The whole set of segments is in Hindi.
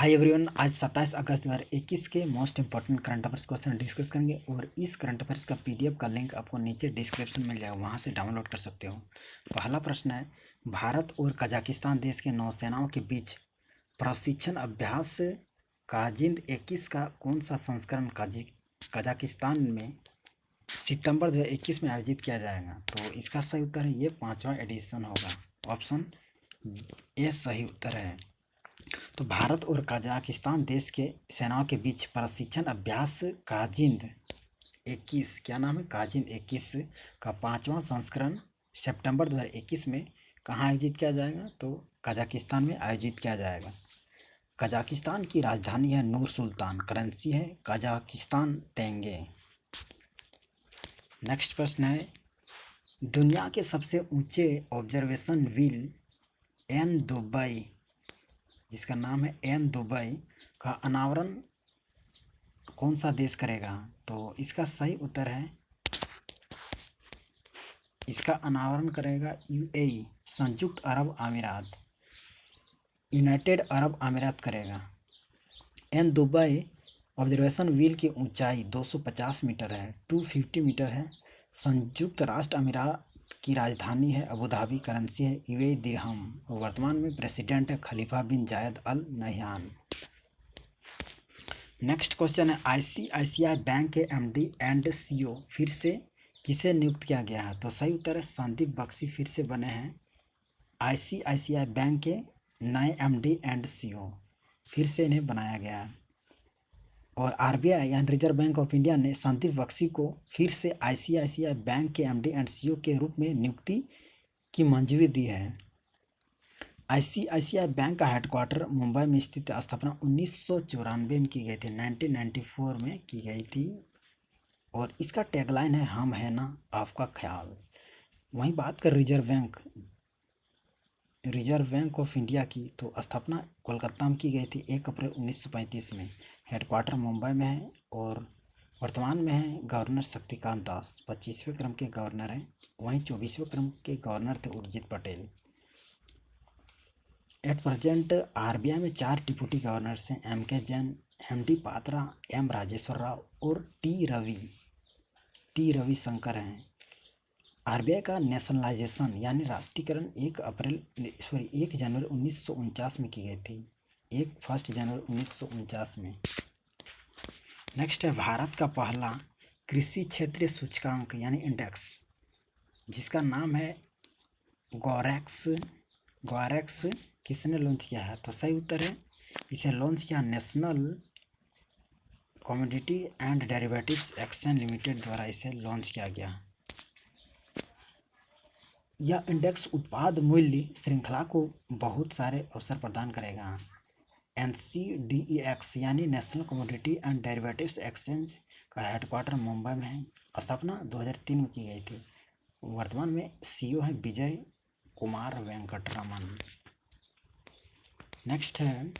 हाय एवरीवन, आज 27 अगस्त 2021 के most important current affairs question discuss करेंगे और इस करंट अफेयर्स का पीडीएफ का लिंक आपको नीचे डिस्क्रिप्शन में मिल जाएगा, वहां से डाउनलोड कर सकते हो। पहला प्रश्न है, भारत और कजाकिस्तान देश के नौसेनाओं के बीच प्रशिक्षण अभ्यास काजिंद 21 का कौन सा संस्करण कजाकिस्तान में सितंबर 2021 में आयोजित किया जाएगा? तो इसका सही उत्तर है ये 5वां एडिशन होगा। ऑप्शन ए सही उत्तर है। तो भारत और कजाकिस्तान देश के सेनाओं के बीच प्रशिक्षण अभ्यास काजिंद 21, क्या नाम है, काजिंद 21 का 5वां संस्करण सितंबर 2021 में कहाँ आयोजित किया जाएगा? तो कजाकिस्तान में आयोजित किया जाएगा। कजाकिस्तान की राजधानी है नूर सुल्तान, करेंसी है कजाकिस्तान तेंगे। नेक्स्ट प्रश्न है, दुनिया के सबसे ऊंचे ऑब्जर्वेशन व्हील एन दुबई, जिसका नाम है एन दुबई, का अनावरण कौन सा देश करेगा? तो इसका सही उत्तर है, इसका अनावरण करेगा यूएई, संयुक्त अरब अमीरात, यूनाइटेड अरब अमीरात करेगा। एन दुबई ऑब्जर्वेशन व्हील की ऊंचाई 250 मीटर है, 250 मीटर है। संयुक्त राष्ट्र अमीरात की राजधानी है अबू धाबी, करेंसी है यूएई दिरहम और वर्तमान में प्रेसिडेंट है खलीफा बिन जायद अल नहयान। नेक्स्ट क्वेश्चन है, आईसीआईसीआई बैंक के एमडी एंड सीईओ फिर से किसे नियुक्त किया गया है? तो सही उत्तर है संदीप बख्शी फिर से बने हैं आईसीआईसीआई बैंक के नए एमडी एंड सीईओ, फिर से इन्हें बनाया गया है। और आरबीआई यानी रिजर्व बैंक ऑफ इंडिया ने संदीप बख्शी को फिर से आईसीआईसीआई बैंक के एमडी एंड सीईओ के रूप में नियुक्ति की मंजूरी दी है। आईसीआईसीआई बैंक का हेडक्वार्टर मुंबई में स्थित, स्थापना 1994 में की गई थी, 1994 में की गई थी। और इसका टैगलाइन है हम है ना आपका ख्याल। वहीं बात कर रिजर्व बैंक ऑफ इंडिया की, तो स्थापना कोलकाता में की गई थी 1 अप्रैल 1935 में। हेडक्वार्टर मुंबई में है और वर्तमान में है गवर्नर शक्तिकांत दास, 25वें क्रम के गवर्नर हैं। वहीं 24वें क्रम के गवर्नर थे Urjit Patel. At present RBI में 4 डिप्टी गवर्नर्स हैं, M K Jain, M D Patra, M Rajeshwar Rao और टी रविशंकर हैं। आरबीआई का नेशनलाइजेशन यानी राष्ट्रीयकरण 1 जनवरी 1949 में की गई थी, 1 जनवरी 1949 में। नेक्स्ट है, भारत का पहला कृषि क्षेत्रीय सूचकांक यानी इंडेक्स, जिसका नाम है गौरेक्स किसने लॉन्च किया है? तो सही उत्तर है, इसे लॉन्च किया national commodity and derivatives exchange limited द्वारा इसे लॉन्च किया गया। यह इंडेक्स उत्पाद मूल्य श्रृंखला को बहुत सारे अवसर प्रदान करेगा। NCDEX यानी national commodity and derivatives exchange का हेडक्वार्टर मुंबई में है, स्थापना 2003 में की गई थी। वर्तमान में सीईओ है विजय कुमार वेंकटरमन। नेक्स्ट है,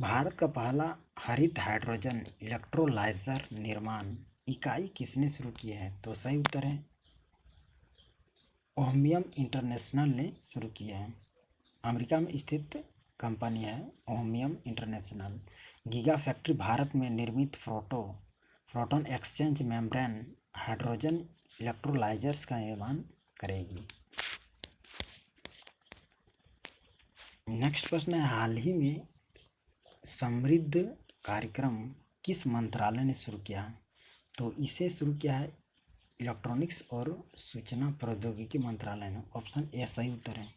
भारत का पहला हरित हाइड्रोजन इलेक्ट्रोलाइजर निर्माण इकाई किसने शुरू की है? तो सही उत्तर है ओहमियम इंटरनेशनल ने शुरू किया है। अमेरिका में स्थित कंपनी है ओहमियम इंटरनेशनल। गीगा फैक्ट्री भारत में निर्मित proton exchange membrane hydrogen electrolysers का निर्माण करेगी। नेक्स्ट प्रश्न है, हाल ही में समृद्ध कार्यक्रम किस मंत्रालय ने शुरू किया है? तो इसे शुरू किया है इलेक्ट्रॉनिक्स और सूचना प्रौद्योगिकी मंत्रालय ने। ऑप्शन ए सही उत्तर है।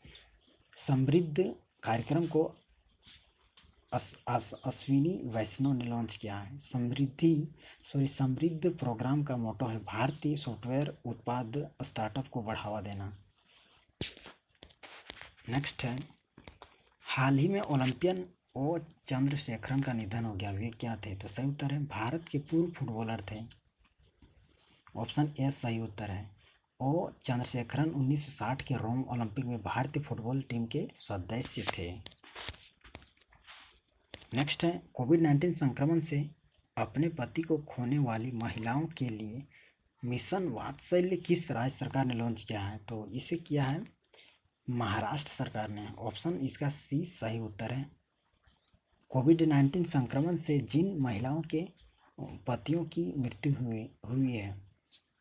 समृद्ध कार्यक्रम को अश्विनी वैष्णव ने लॉन्च किया है। समृद्ध प्रोग्राम का मोटो है भारतीय सॉफ्टवेयर उत्पाद स्टार्टअप को बढ़ावा देना। नेक्स्ट है, हाल ही में ओलंपियन ओ चंद्रशेखरन का निधन हो गया, वे क्या थे? तो सही उत्तर है भारत के पूर्व फुटबॉलर थे। ऑप्शन ए सही उत्तर है। ओ चंद्रशेखरन 1960 के रोम ओलंपिक में भारतीय फुटबॉल टीम के सदस्य थे। नेक्स्ट है, कोविड-19 संक्रमण से अपने पति को खोने वाली महिलाओं के लिए मिशन वात्सल्य किस राज्य सरकार ने लॉन्च किया है? तो इसे किया है महाराष्ट्र सरकार ने। ऑप्शन इसका सी सही उत्तर है। कोविड-19 संक्रमण से जिन महिलाओं के पतियों की मृत्यु हुई है,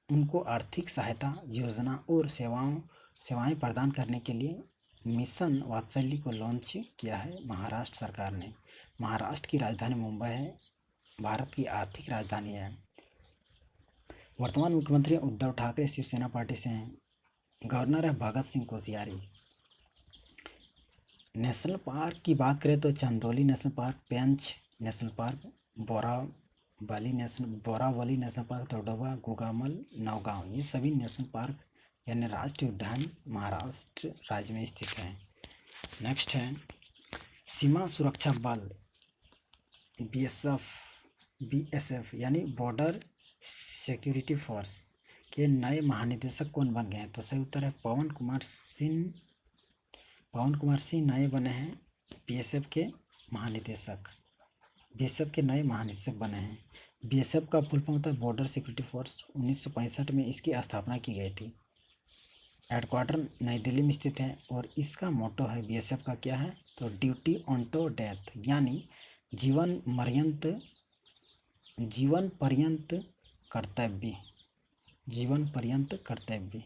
उनको आर्थिक सहायता योजना और सेवाएं प्रदान करने के लिए मिशन वात्सल्य को लॉन्च किया है महाराष्ट्र सरकार ने। महाराष्ट्र की राजधानी मुंबई है, भारत की आर्थिक राजधानी है। वर्तमान मुख्यमंत्री उद्धव ठाकरे शिवसेना पार्टी से हैं। गवर्नर है भगत सिंह कोश्यारी। नेशनल पार्क की बात करें तो Chandauli national park, Pench national park, Borivali national park, Tadoba, Gugamal, Naugaon, ये सभी नेशनल पार्क यानी राष्ट्रीय उद्यान महाराष्ट्र राज्य में स्थित हैं। नेक्स्ट है सीमा सुरक्षा बल बीएसएफ यानी बॉर्डर सिक्योरिटी फोर्स के नए महानिदेशक कौन बन गए हैं? तो सही उत्तर है पवन कुमार सिंह नए बने हैं बीएसएफ के महानिदेशक। बीएसएफ के नए महानिदेशक बने हैं। बीएसएफ का फुल फॉर्म होता है बॉर्डर सिक्योरिटी फोर्स। 1965 में इसकी स्थापना की गई थी। हेडक्वार्टर नई दिल्ली में स्थित है और इसका मोटो है बीएसएफ का क्या है? तो ड्यूटी ऑन टू डेथ यानी जीवन पर्यंत कर्तव्य।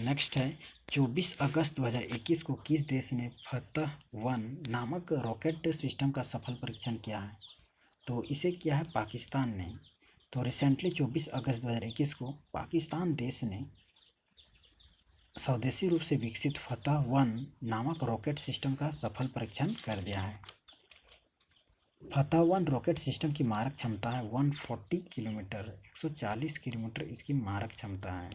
नेक्स्ट है 24 अगस्त 2021 को किस देश ने फतह-1 नामक रॉकेट सिस्टम का सफल परीक्षण किया है? तो इसे किया है पाकिस्तान ने। तो रिसेंटली 24 अगस्त 2021 को पाकिस्तान देश ने स्वदेशी रूप से विकसित फतह-1 नामक रॉकेट सिस्टम का सफल परीक्षण कर दिया है। फतह-1 रॉकेट सिस्टम की मारक क्षमता है 140 किलोमीटर, 140 किलोमीटर इसकी मारक क्षमता है।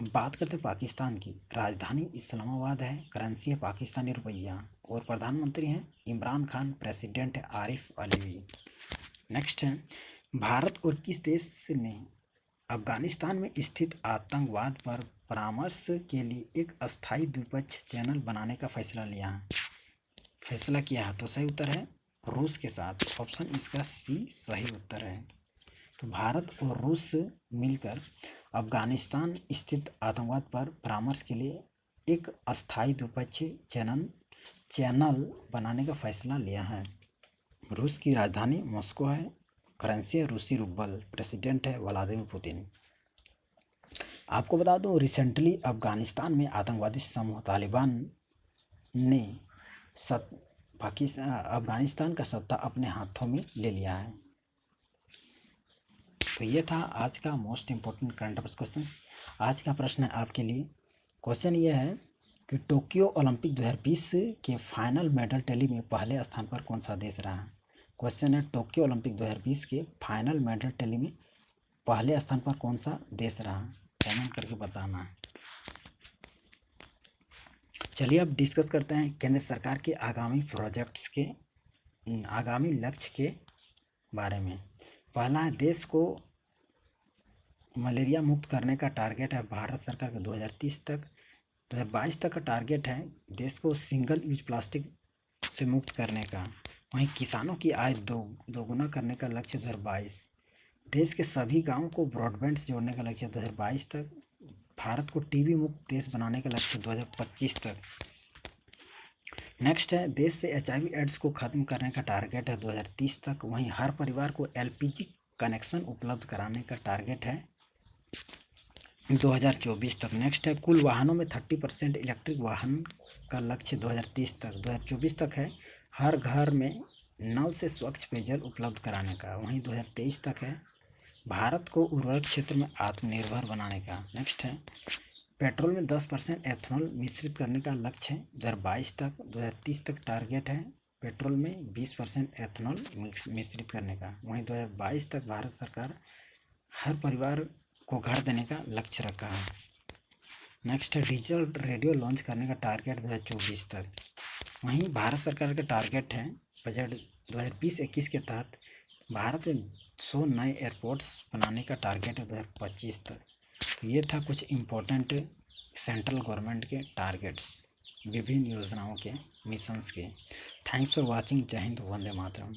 बात करते हैं पाकिस्तान की। राजधानी इस्लामाबाद है, करेंसी है पाकिस्तानी रुपया और प्रधानमंत्री हैं इमरान खान, प्रेसिडेंट है आरिफ अलवी। नेक्स्ट है भारत और किस देश ने अफगानिस्तान में स्थित आतंकवाद पर परामर्श के लिए एक अस्थायी द्विपक्षीय चैनल बनाने का फैसला किया है? तो सही उत्तर है रूस के साथ। ऑप्शन इसका सी सही उत्तर है। तो भारत और रूस मिलकर अफगानिस्तान स्थित आतंकवाद पर परामर्श के लिए एक अस्थायी द्विपक्षीय चैनल बनाने का फैसला लिया है। रूस की राजधानी मॉस्को है, करेंसी है रूसी रूबल, प्रेसिडेंट है व्लादिमीर पुतिन। आपको बता दूं रिसेंटली अफगानिस्तान में आतंकवादी समूह तालिबान ने अफगानिस्तान का सत्ता अपने हाथों में ले लिया है। तो ये था आज का most important current affairs question. आज का प्रश्न है आपके लिए। क्वेश्चन ये है कि टोक्यो ओलंपिक 2020 के फाइनल मेडल टैली में पहले स्थान पर कौन सा देश रहा? क्वेश्चन है टोक्यो ओलंपिक 2020 के फाइनल मेडल टैली में पहले स्थान पर कौन सा देश रहा? कमेंट करके बताना। चलिए अब डिस्कस करते हैं केंद्र सरकार के आगामी प्रोजेक्ट्स के आगामी लक्ष्य के बारे में। पहला है देश को मलेरिया मुक्त करने का टारगेट है भारत सरकार का 2030 तक। 2022 तक का टारगेट है देश को सिंगल यूज प्लास्टिक से मुक्त करने का। वहीं किसानों की आय दोगुना करने का लक्ष्य 2022। देश के सभी गांवों को ब्रॉडबैंड से जोड़ने का लक्ष्य 2022 तक। भारत को टीबी मुक्त देश बनाने का लक्ष्य 2025 तक। नेक्स्ट है देश से HIV एड्स को ख़त्म करने का टारगेट है 2030 तक। वहीं हर परिवार को LPG कनेक्शन उपलब्ध कराने का टारगेट है 2024 तक। नेक्स्ट है कुल वाहनों में 30% इलेक्ट्रिक वाहन का लक्ष्य 2030 तक। 2024 तक है हर घर में नल से स्वच्छ पेयजल उपलब्ध कराने का। वहीं 2023 तक है भारत को उर्वरक क्षेत्र में आत्मनिर्भर बनाने का। नेक्स्ट है पेट्रोल में 10% एथनॉल मिश्रित करने का लक्ष्य है 2022 तक। 2030 तक टारगेट है पेट्रोल में 20% एथनॉल मिश्रित करने का। वहीं 2022 तक भारत सरकार हर परिवार को घर देने का लक्ष्य रखा है। नेक्स्ट है डिजिटल रेडियो लॉन्च करने का टारगेट 2024 तक। वहीं भारत सरकार का टारगेट है बजट 2020-21 के तहत भारत में 100 नए एयरपोर्ट्स बनाने का टारगेट है 2025 तक। तो ये था कुछ इम्पोर्टेंट सेंट्रल गवर्नमेंट के टारगेट्स विभिन्न योजनाओं के मिशंस के। Thanks for watching. जय हिंद, वंदे मातरम।